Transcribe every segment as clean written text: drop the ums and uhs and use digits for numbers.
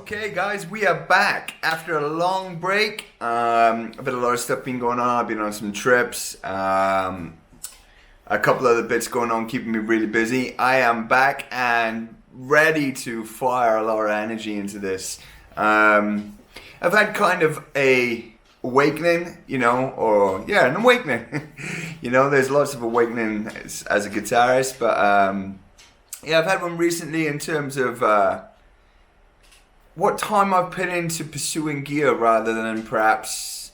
Okay guys, we are back after a long break. A lot of stuff been going on. I've been on some trips, a couple other bits going on keeping me really busy. I am back and ready to fire a lot of energy into this. I've had kind of a awakening, an awakening. There's lots of awakening as a guitarist, but I've had one recently in terms of what time I've put into pursuing gear rather than perhaps,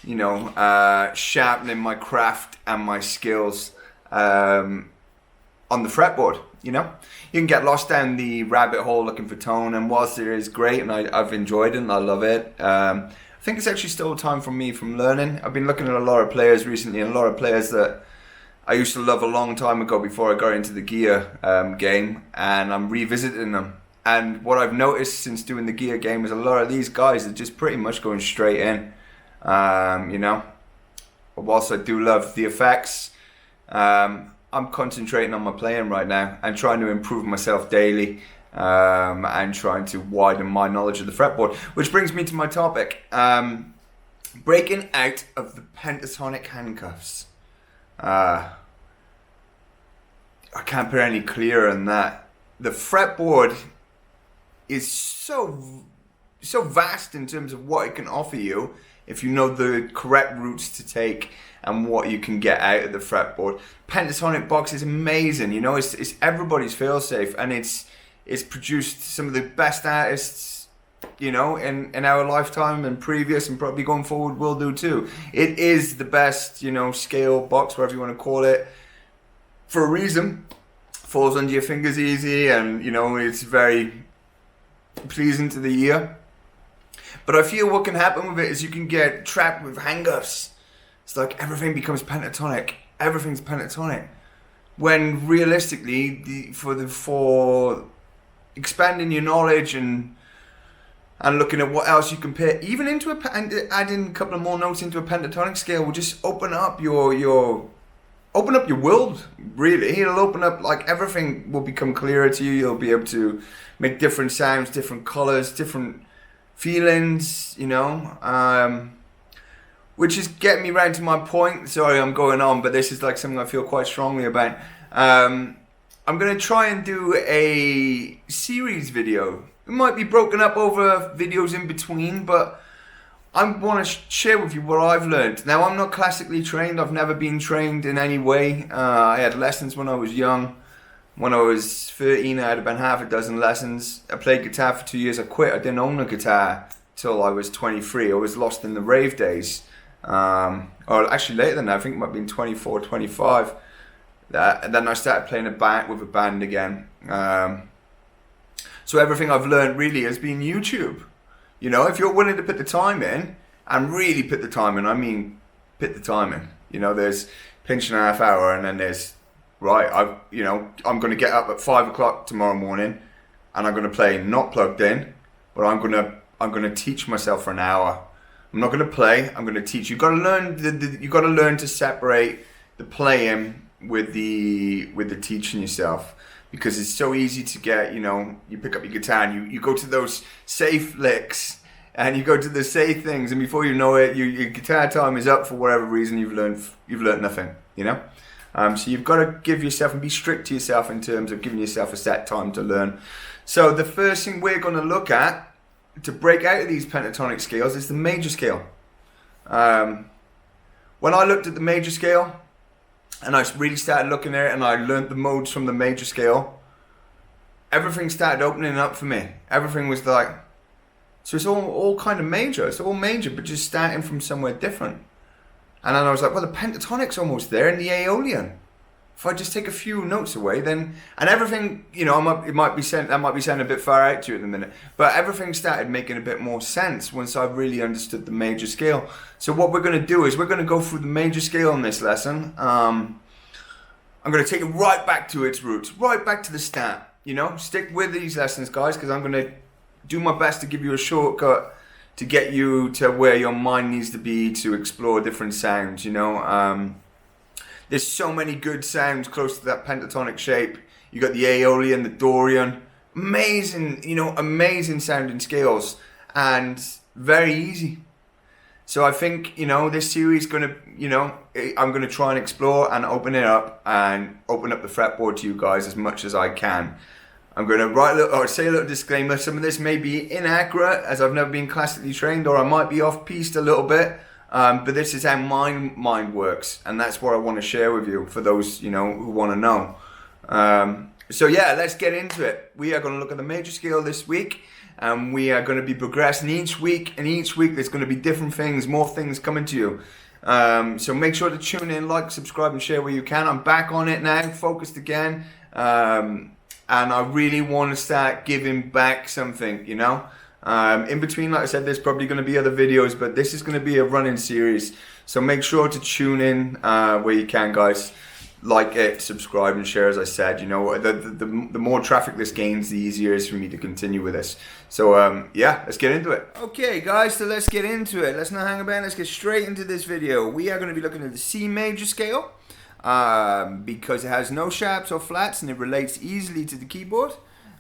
sharpening my craft and my skills on the fretboard. You can get lost down the rabbit hole looking for tone, and whilst it is great and I've enjoyed it and I love it, I think it's actually still time for me from learning. I've been looking at a lot of players recently, and a lot of players that I used to love a long time ago before I got into the gear game, and I'm revisiting them. And what I've noticed since doing the gear game is a lot of these guys are just pretty much going straight in, But whilst I do love the effects, I'm concentrating on my playing right now and trying to improve myself daily, and trying to widen my knowledge of the fretboard. Which brings me to my topic, breaking out of the pentatonic handcuffs. I can't put any clearer than that. The fretboard is so vast in terms of what it can offer you if you know the correct routes to take and what you can get out of the fretboard. Pentatonic box is amazing, it's everybody's failsafe, and it's produced some of the best artists, in our lifetime and previous, and probably going forward will do too. It is the best, scale box, whatever you want to call it, for a reason. Falls under your fingers easy, and it's very pleasing to the ear. But I feel what can happen with it is you can get trapped with handcuffs. It's like everything becomes pentatonic. Everything's pentatonic. When realistically, for expanding your knowledge and looking at what else you can put, even into and adding a couple of more notes into a pentatonic scale will just open up your world, really. It'll open up, like, everything will become clearer to you. You'll be able to make different sounds, different colors, different feelings, which is getting me round to my point. Sorry, I'm going on, but this is like something I feel quite strongly about. I'm going to try and do a series video. It might be broken up over videos in between, but I want to share with you what I've learned. Now, I'm not classically trained. I've never been trained in any way. I had lessons when I was young. When I was 13, I had about half a dozen lessons. I played guitar for 2 years. I quit. I didn't own a guitar till I was 23. I was lost in the rave days. Or actually later than that. I think it might have been 24, 25. And then I started playing with a band again. So everything I've learned really has been YouTube. If you're willing to put the time in, and really put the time in, I mean put the time in. There's pinch and a half hour, and then there's, right, I'm going to get up at 5 o'clock tomorrow morning, and I'm going to play not plugged in, but I'm going to teach myself for an hour. I'm not going to play. I'm going to teach. You've got to learn. You've got to learn to separate the playing with the teaching yourself. Because it's so easy to get, you pick up your guitar and you go to those safe licks and you go to the safe things, and before you know it, your guitar time is up for whatever reason. You've learned nothing, So you've got to give yourself and be strict to yourself in terms of giving yourself a set time to learn. So the first thing we're going to look at to break out of these pentatonic scales is the major scale. When I looked at the major scale, and I really started looking at it, and I learned the modes from the major scale, everything started opening up for me. Everything was like, so it's all kind of major. It's all major, but just starting from somewhere different. And then I was like, well, the pentatonic's almost there, and the Aeolian. If I just take a few notes away, then, and everything, that might be sounding a bit far out to you at the minute, but everything started making a bit more sense once I really understood the major scale. So what we're going to do is we're going to go through the major scale in this lesson. I'm going to take it right back to its roots, right back to the start. Stick with these lessons, guys, because I'm going to do my best to give you a shortcut to get you to where your mind needs to be to explore different sounds. There's so many good sounds close to that pentatonic shape. You got the Aeolian, the Dorian, Amazing, you know, amazing sounding scales, and very easy. So I think, you know, this series is going to, you know, I'm going to try and explore and open it up and open up the fretboard to you guys as much as I can. I'm going to write a little, or say a little disclaimer. Some of this may be inaccurate, as I've never been classically trained, or I might be off-piste a little bit. But this is how my mind works, and that's what I want to share with you for those, you know, who want to know. So yeah, let's get into it. We are going to look at the major scale this week, and we are going to be progressing each week, and each week there's going to be different things, more things coming to you. So make sure to tune in, like, subscribe, and share where you can. I'm back on it now, focused again. And I really want to start giving back something, you know. In between, like I said, there's probably going to be other videos, but this is going to be a running series. So make sure to tune in where you can, guys. Like it, subscribe, and share, as I said. You know, the more traffic this gains, the easier it is for me to continue with this. So, yeah, let's get into it. Okay, guys, so let's get into it. Let's not hang about. Let's get straight into this video. We are going to be looking at the C major scale. Because it has no sharps or flats and it relates easily to the keyboard.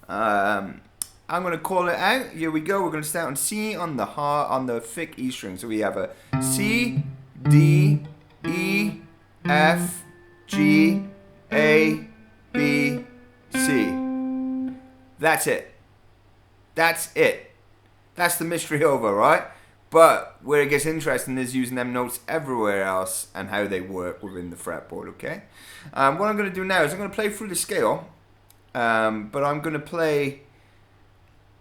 I'm going to call it out. Here we go. We're going to start on C on the thick E string. So we have a C, D, E, F, G, A, B, C. That's it. That's it. That's the mystery over, right? But where it gets interesting is using them notes everywhere else and how they work within the fretboard, okay? What I'm going to do now is I'm going to play through the scale, but I'm going to play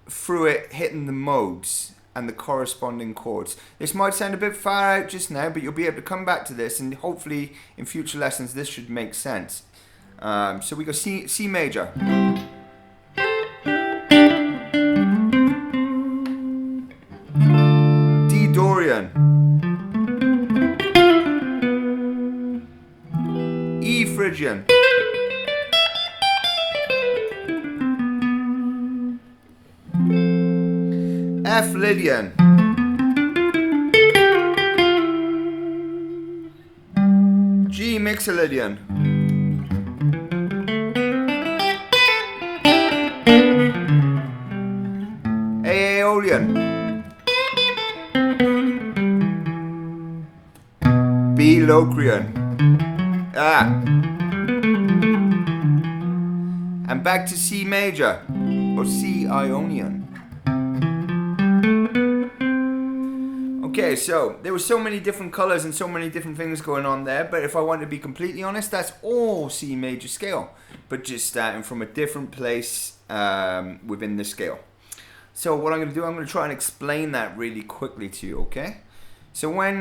through it hitting the modes and the corresponding chords. This might sound a bit far out just now, but you'll be able to come back to this, and hopefully in future lessons this should make sense. So we go C major. Dorian, E Phrygian, F Lydian, G Mixolydian, A Aeolian, B Locrian. And back to C major, or C Ionian. Okay, so there were so many different colors and so many different things going on there, but if I want to be completely honest, that's all C major scale, but just starting from a different place within the scale. So what I'm going to do, I'm going to try and explain that really quickly to you, okay? So when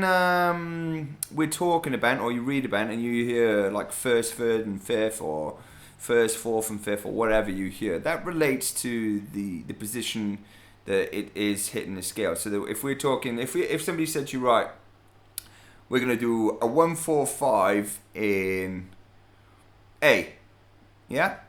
we're talking about, or you read about, and you hear like first, third, and fifth, or first, fourth, and fifth, or whatever you hear, that relates to the position that it is hitting the scale. So that if we're talking, if somebody said to you, right, we're going to do a 1, 4, 5 in A, yeah?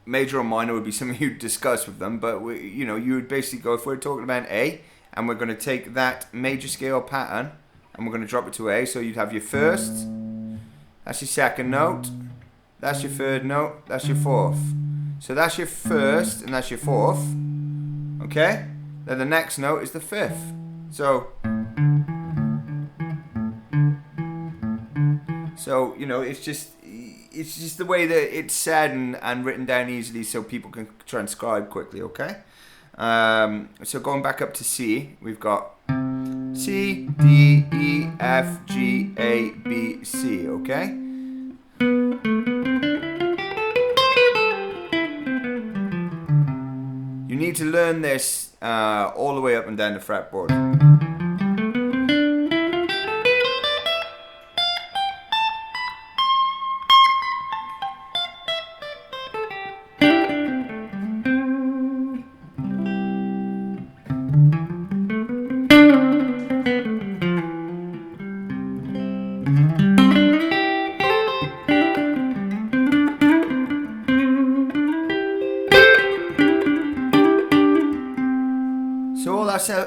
Major or minor would be something you'd discuss with them, but you would basically go, if we're talking about A, and we're going to take that major scale pattern and we're going to drop it to A. So you'd have your first, that's your second note, that's your third note, that's your fourth. So that's your first and that's your fourth. Okay? Then the next note is the fifth. So it's just the way that it's said and written down easily so people can transcribe quickly, okay? So going back up to C, we've got C, D, E, F, G, A, B, C, okay? You need to learn this all the way up and down the fretboard.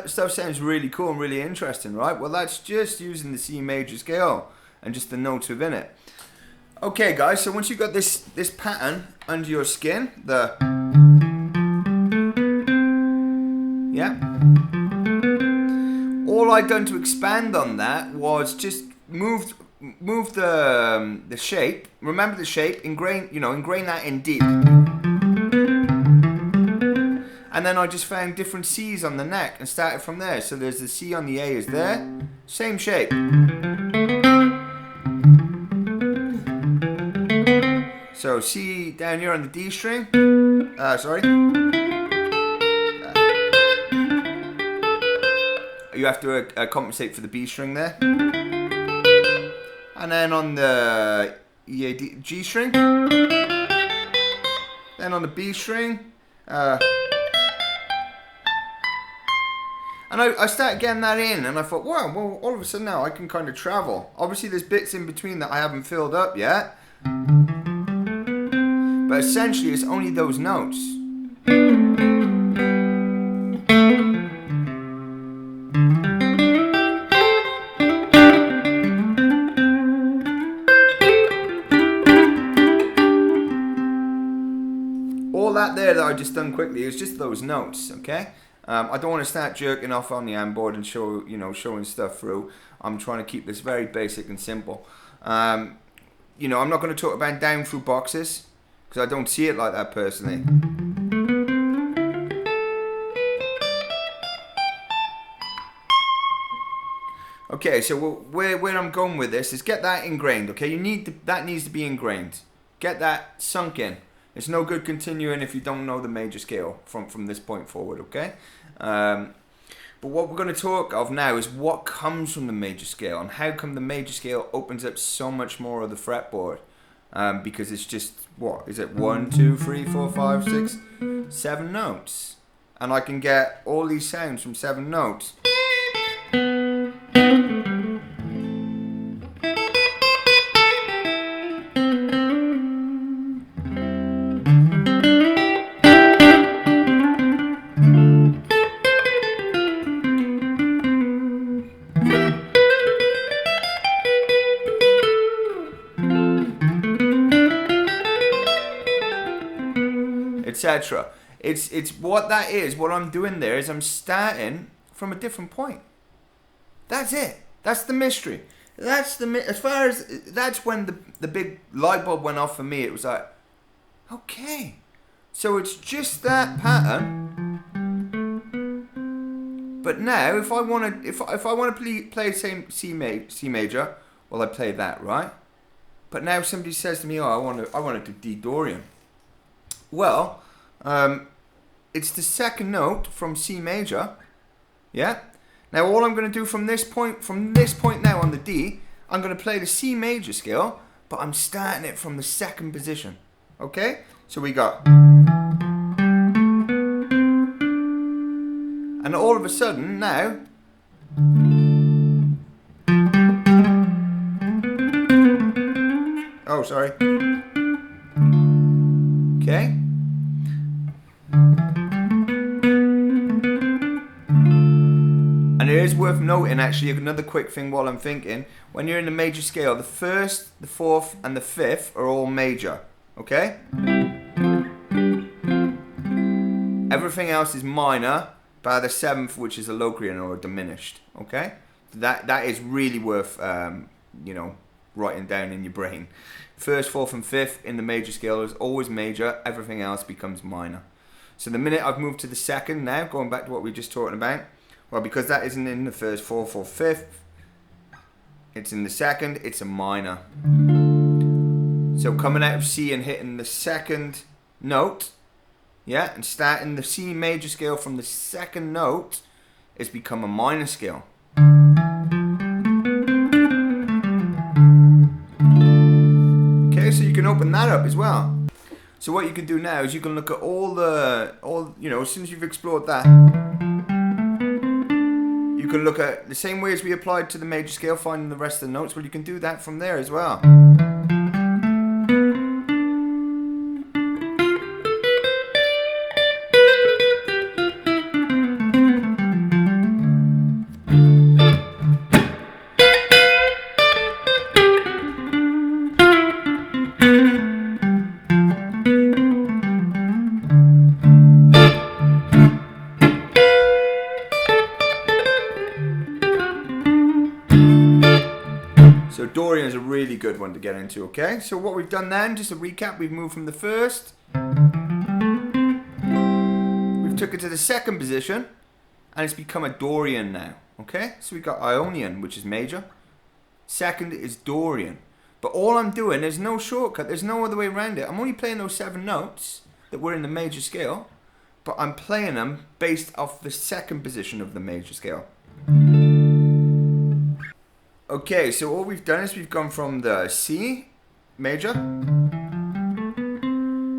Stuff sounds really cool and really interesting, right? Well, that's just using the C major scale and just the notes within it. Okay, guys, so once you've got this pattern under your skin, the all I'd done to expand on that was just move the shape. Remember the shape, ingrain that in deep. And then I just found different C's on the neck and started from there. So there's the C on the A is there, same shape. So C down here on the D string. You have to compensate for the B string there. And then on the G string. Then on the B string. And I started getting that in, and I thought, wow, well, all of a sudden now I can kind of travel. Obviously there's bits in between that I haven't filled up yet. But essentially it's only those notes. All that there that I just done quickly is just those notes, okay? I don't want to start jerking off on the handboard and showing stuff through. I'm trying to keep this very basic and simple. I'm not going to talk about down through boxes because I don't see it like that personally. Okay, so where I'm going with this is get that ingrained. Okay, that needs to be ingrained. Get that sunk in. It's no good continuing if you don't know the major scale from this point forward, okay? But what we're going to talk of now is what comes from the major scale and how come the major scale opens up so much more of the fretboard. Because it's just, what is it, 1, 2, 3, 4, 5, 6, 7 notes. And I can get all these sounds from 7 notes. Etc. It's what that is. What I'm doing there is I'm starting from a different point. That's it. That's the mystery. That's when the big light bulb went off for me. It was like, okay, so it's just that pattern. But now, if I want to play C major, well, I play that, right? But now somebody says to me, oh, I want to do D Dorian. Well, it's the second note from C major, yeah? Now all I'm going to do from this point now on the D, I'm going to play the C major scale, but I'm starting it from the second position, okay? So we got... And all of a sudden, now... Oh, sorry. Okay? And it is worth noting, actually, another quick thing while I'm thinking. When you're in the major scale, the first, the fourth, and the fifth are all major. Okay? Everything else is minor, by the seventh, which is a Locrian or a diminished. Okay? That is really worth, writing down in your brain. First, fourth, and fifth in the major scale is always major. Everything else becomes minor. So the minute I've moved to the second now, going back to what we were just talking about, well, because that isn't in the first, fourth, or fifth, it's in the second, it's a minor. So coming out of C and hitting the second note, yeah, and starting the C major scale from the second note, it's become a minor scale. Okay, so you can open that up as well. So what you can do now is you can look at as soon as you've explored that, you can look at the same way as we applied to the major scale, finding the rest of the notes. Well, you can do that from there as well. one to get into, okay? So what we've done then, just a recap, we've moved from the first, we've took it to the second position, and it's become a Dorian now, okay? So we've got Ionian, which is major. Second is Dorian. But all I'm doing, there's no shortcut, there's no other way around it. I'm only playing those 7 notes that were in the major scale, but I'm playing them based off the second position of the major scale. Okay, so all we've done is we've gone from the C major,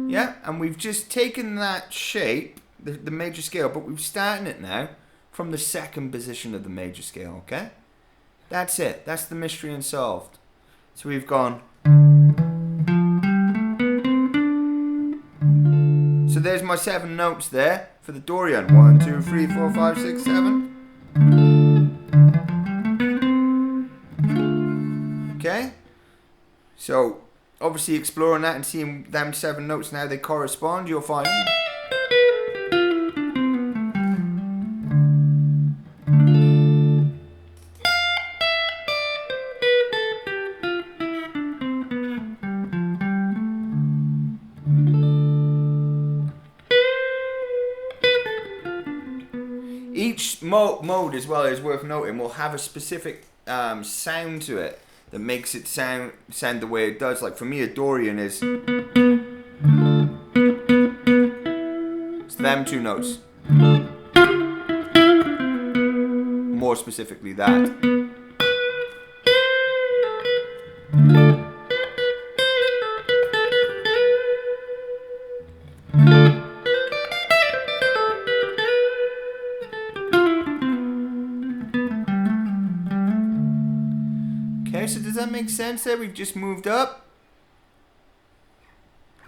yeah, and we've just taken that shape, the major scale, but we've started it now from the second position of the major scale, okay? That's it, that's the mystery unsolved. So we've gone. So there's my 7 notes there for the Dorian. 1, 2, 3, 4, 5, 6, 7. Okay? So, obviously exploring that and seeing them 7 notes now they correspond, you'll find. Each mode as well is worth noting will have a specific sound to it that makes it sound the way it does. Like for me, a Dorian is it's them 2 notes. More specifically that. Okay, so does that make sense there? We've just moved up.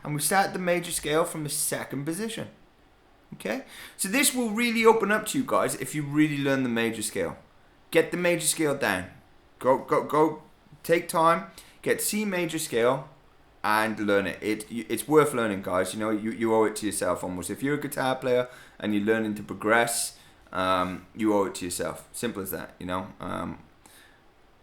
And we start the major scale from the second position. Okay? So this will really open up to you guys if you really learn the major scale. Get the major scale down. Go. Take time. Get C major scale and learn it. It's worth learning, guys. You know, you owe it to yourself almost. If you're a guitar player and you're learning to progress, you owe it to yourself. Simple as that, you know.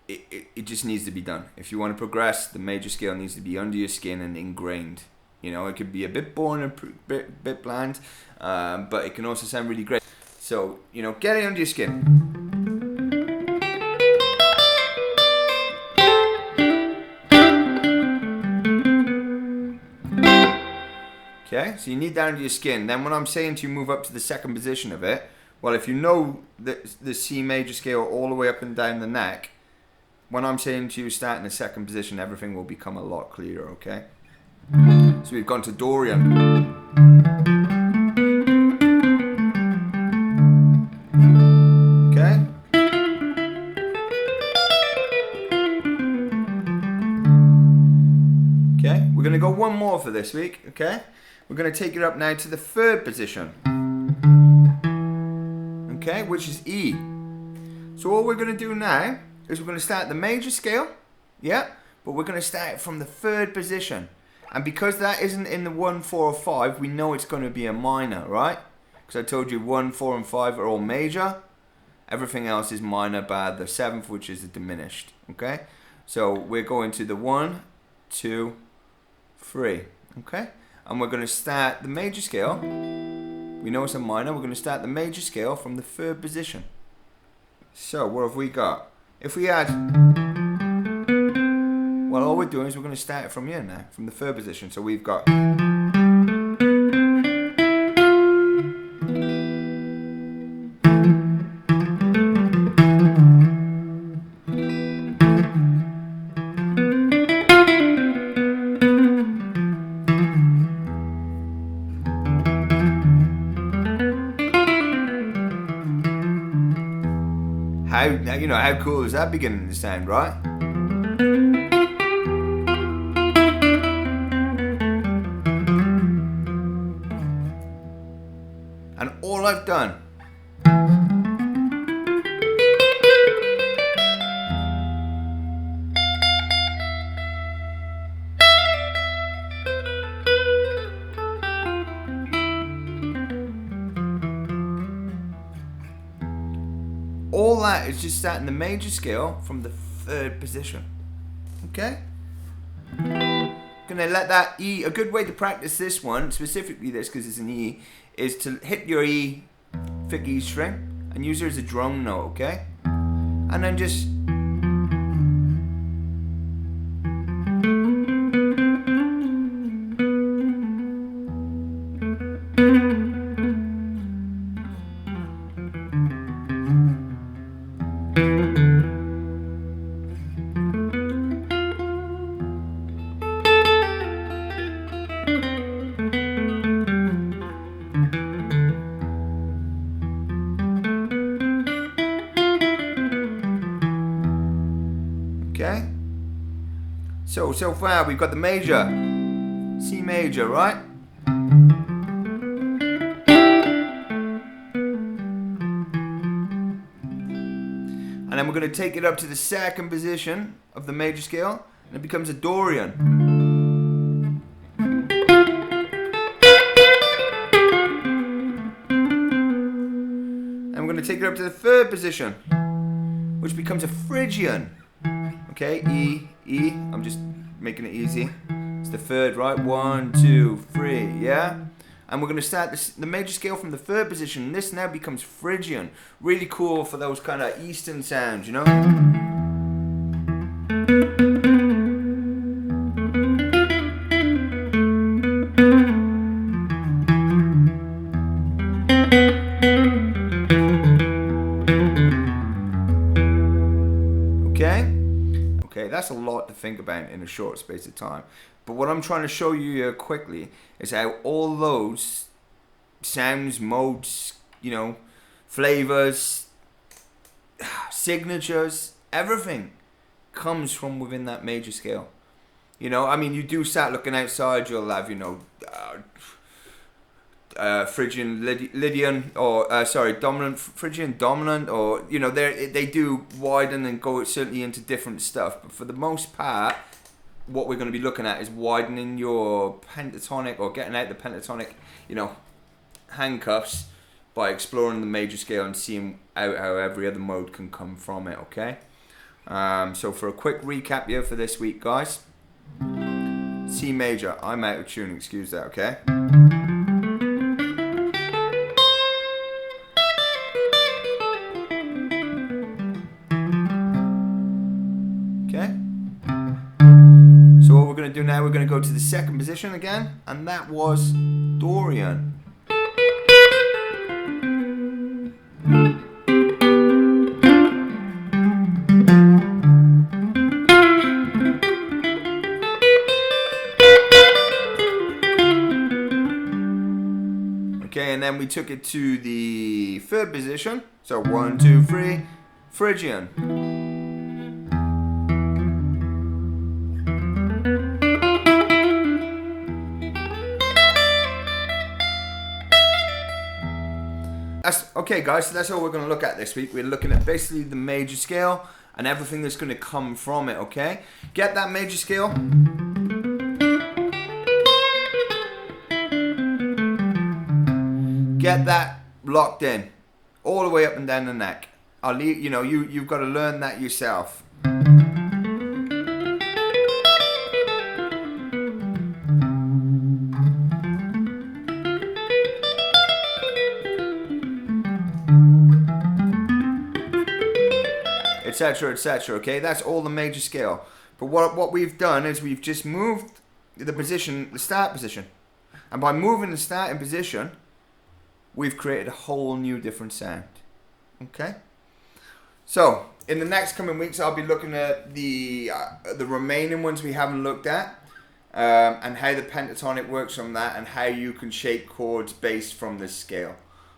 It just needs to be done. If you want to progress, the major scale needs to be under your skin and ingrained. You know, it could be a bit boring and bit bland, but it can also sound really great. So, you know, get it under your skin. Okay, so you need that under your skin. Then when I'm saying to you move up to the second position of it, well, if you know the C major scale all the way up and down the neck, when I'm saying to you start in the second position, everything will become a lot clearer, okay? So we've gone to Dorian. Okay? Okay, we're going to go one more for this week, okay? We're going to take it up now to the third position. Okay, which is E. So all we're going to do now is we're going to start the major scale, yeah, but we're going to start from the third position. And because that isn't in the 1, 4, or 5, we know it's going to be a minor, right? Because I told you 1, 4, and 5 are all major. Everything else is minor, bar the 7th, which is a diminished, okay? So we're going to the 1, 2, 3, okay? And we're going to start the major scale. We know it's a minor. We're going to start the major scale from the third position. So what have we got? If we add, well, all we're doing is we're going to start it from here now, from the third position. So we've got, how cool is that beginning to sound, right? And all I've done all that is just starting the major scale from the third position. Okay? Gonna let that E, a good way to practice this one, specifically this because it's an E, is to hit your E, thick E string, and use it as a drone note, okay? And then just okay? So far we've got the major, C major, right? And then we're going to take it up to the second position of the major scale, and it becomes a Dorian. And we're going to take it up to the third position, which becomes a Phrygian. Okay, E, E, I'm just making it easy. It's the third, right? 1, 2, 3, yeah? And we're going to start the major scale from the third position. This now becomes Phrygian. Really cool for those kind of Eastern sounds, you know? Okay, that's a lot to think about in a short space of time. But what I'm trying to show you here quickly is how all those sounds, modes, you know, flavors, signatures, everything comes from within that major scale. You know, I mean, you do start looking outside, you'll have, you know, Phrygian, Lydian, or dominant, Phrygian, dominant, or, you know, they do widen and go certainly into different stuff. But for the most part, what we're going to be looking at is widening your pentatonic, or getting out the pentatonic, you know, handcuffs by exploring the major scale and seeing out how every other mode can come from it, okay? So for a quick recap here for this week, guys. C major, I'm out of tune, excuse that, okay? So what we're going to do now, we're going to go to the second position again, and that was Dorian. Okay, and then we took it to the third position. So 1, 2, 3, Phrygian. Okay guys, so that's all we're going to look at this week. We're looking at basically the major scale and everything that's going to come from it, okay? Get that major scale. Get that locked in. All the way up and down the neck. I'll leave, you know, you've got to learn that yourself. Etc, etc, okay? That's all the major scale. But what we've done is we've just moved the position, the start position. And by moving the starting position, we've created a whole new different sound. Okay? So, in the next coming weeks, I'll be looking at the remaining ones we haven't looked at. And how the pentatonic works from that, and how you can shape chords based from this scale.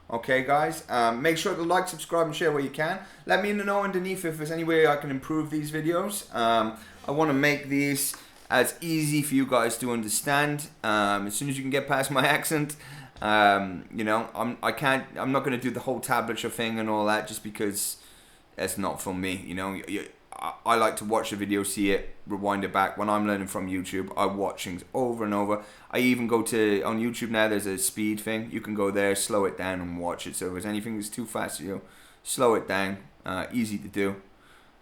Okay guys, make sure to like, subscribe and share where you can. Let me know underneath if there's any way I can improve these videos. I want to make these as easy for you guys to understand. As soon as you can get past my accent, you know, I'm not going to do the whole tablature thing and all that, just because it's not for me. You know, I like to watch the video, see it, rewind it back. When I'm learning from YouTube, I watch things over and over. I even go to, on YouTube now, there's a speed thing. You can go there, slow it down and watch it. So if there's anything that's too fast for you, slow it down. Easy to do.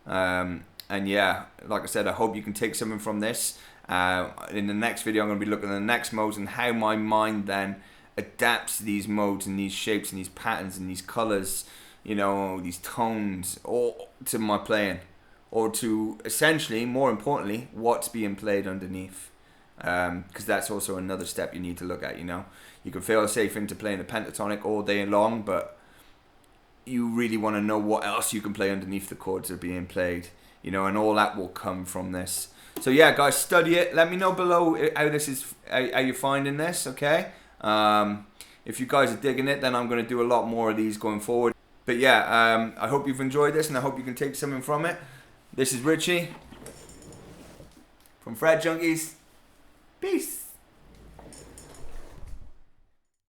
And yeah, like I said, I hope you can take something from this In the next video, I'm going to be looking at the next modes and how my mind then adapts these modes and these shapes and these patterns and these colors, you know, these tones, or to my playing, or to essentially, more importantly, what's being played underneath. Because that's also another step you need to look at, you know. You can feel safe into playing the pentatonic all day long, but you really want to know what else you can play underneath the chords that are being played, you know, and all that will come from this. So yeah, guys, study it. Let me know below how you're finding this, okay? If you guys are digging it, then I'm going to do a lot more of these going forward. But yeah, I hope you've enjoyed this, and I hope you can take something from it. This is Richie from Fret Junkies. Peace.